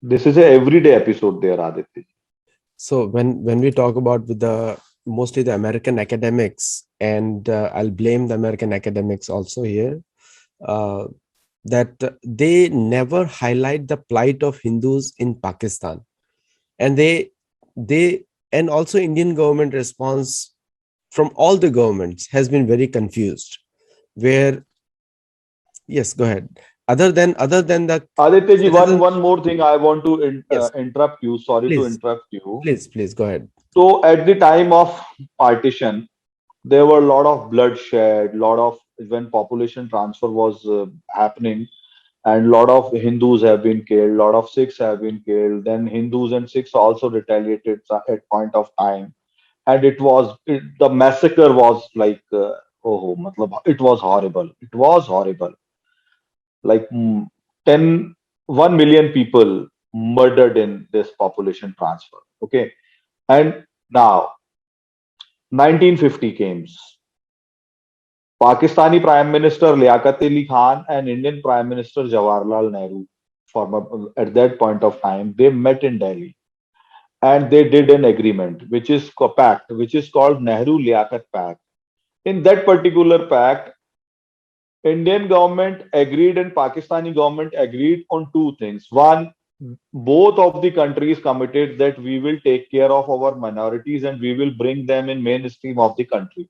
This is a everyday episode there, Aditya. So when we talk about with the mostly the American academics, and I'll blame the American academics also here, uh, that they never highlight the plight of Hindus in Pakistan, and they and also Indian government response from all the governments has been very confused. Where yes, go ahead. Other than the Aditya ji, citizen, one more thing I want to yes, interrupt you. Sorry to please, interrupt you. please go ahead. So at the time of partition, there were a lot of bloodshed, lot of when population transfer was happening, and lot of Hindus have been killed, lot of Sikhs have been killed. Then Hindus and Sikhs also retaliated at point of time, and the massacre was like oh, matlab, it was horrible. It was horrible. Like 10, 1 million people murdered in this population transfer. Okay, and now 1950 comes. Pakistani Prime Minister Liaquat Ali Khan and Indian Prime Minister Jawaharlal Nehru, former at that point of time, they met in Delhi and they did an agreement, which is pact, which is called Nehru Liaquat Pact. In that particular pact, Indian government agreed and Pakistani government agreed on two things. One, both of the countries committed that we will take care of our minorities and we will bring them in mainstream of the country.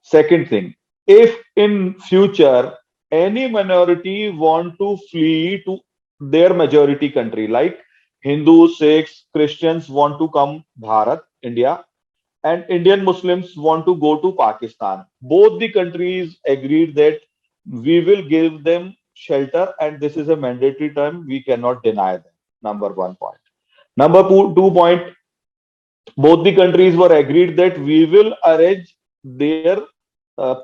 Second thing, if in future any minority want to flee to their majority country, like Hindus, Sikhs, Christians want to come Bharat, India, and Indian Muslims want to go to Pakistan. Both the countries agreed that we will give them shelter, and this is a mandatory term. We cannot deny them. Number one point. Number two point, both the countries were agreed that we will arrange their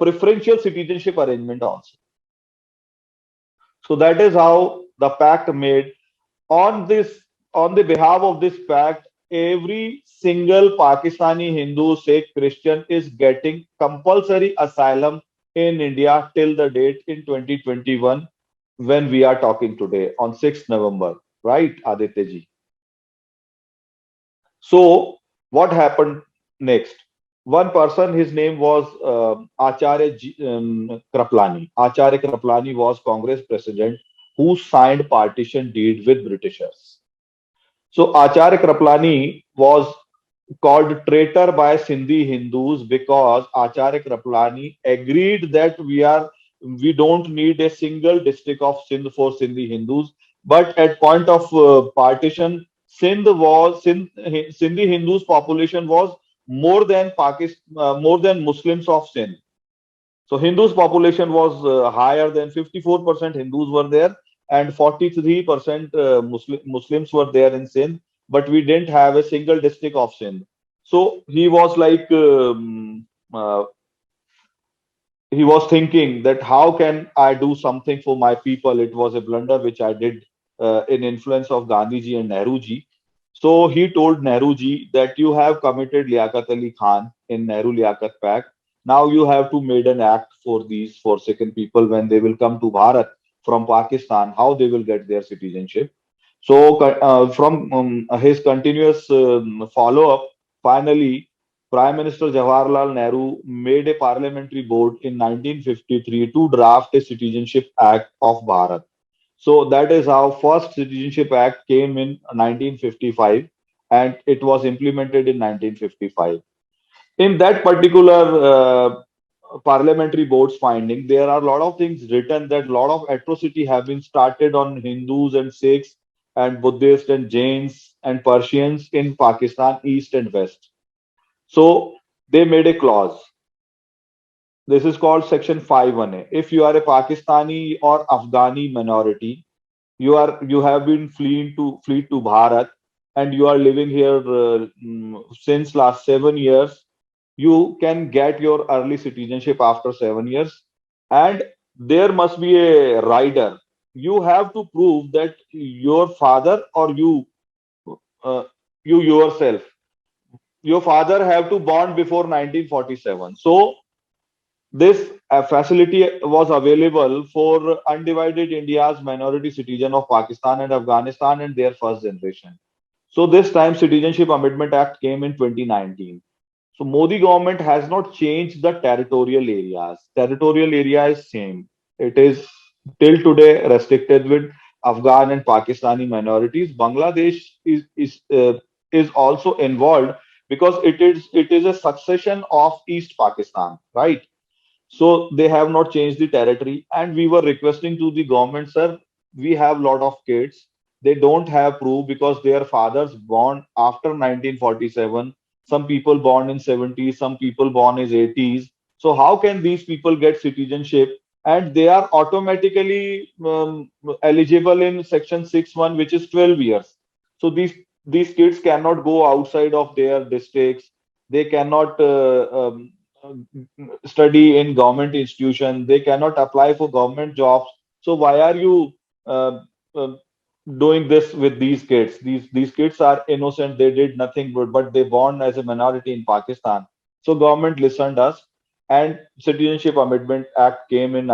preferential citizenship arrangement also. So that is how the pact made. On this, on the behalf of this pact, every single Pakistani Hindu, Sikh, Christian is getting compulsory asylum in India till the date in 2021 when we are talking today on 6th November, right, Aditya ji? So what happened next? One person, his name was Kraplani. Acharya Kraplani was Congress president who signed partition deed with Britishers. So Acharya Kraplani was called traitor by Sindhi Hindus because Acharya Kraplani agreed that we don't need a single district of Sindh for Sindhi Hindus. But at point of partition, Sindhi Hindus population was more than more than Muslims of Sindh. So Hindus population was higher than 54% Hindus were there and 43% Muslims were there in Sindh, but we didn't have a single district of Sindh. So he was like he was thinking that how can I do something for my people? It was a blunder which I did in influence of Gandhiji and Nehruji. So he told Nehruji that you have committed Liaquat Ali Khan in Nehru Liaquat Pact. Now you have to made an act for these Forsaken people when they will come to Bharat from Pakistan, how they will get their citizenship. So from his continuous follow up, finally Prime Minister Jawaharlal Nehru made a parliamentary board in 1953 to draft a Citizenship Act of Bharat. So that is how first Citizenship Act came in 1955 and it was implemented in 1955. In that particular parliamentary board's finding, there are a lot of things written that a lot of atrocity have been started on Hindus and Sikhs and Buddhists and Jains and Persians in Pakistan, East and West. So they made a clause. This is called Section 51A. If you are a Pakistani or Afghani minority, you have been flee to Bharat and you are living here since last 7 years. You can get your early citizenship after 7 years, and there must be a rider. You have to prove that your father or uh, you yourself, your father have to born before 1947. So this facility was available for undivided India's minority citizen of Pakistan and Afghanistan and their first generation. So this time Citizenship Amendment Act came in 2019. So Modi government has not changed the territorial areas. Territorial area is same. It is till today restricted with Afghan and Pakistani minorities. Bangladesh is also involved because it is a succession of East Pakistan, right? So they have not changed the territory, and we were requesting to the government, sir, we have lot of kids. They don't have proof because their fathers born after 1947. Some people born in 70s, some people born in 80s. So how can these people get citizenship? And they are automatically eligible in Section 6(1), which is 12 years. So these kids cannot go outside of their districts. They cannot study in government institution. They cannot apply for government jobs. So why are you uh, uh, doing this with these kids? These kids are innocent. They did nothing good, but they born as a minority in Pakistan. So government listened us, and Citizenship Amendment Act came in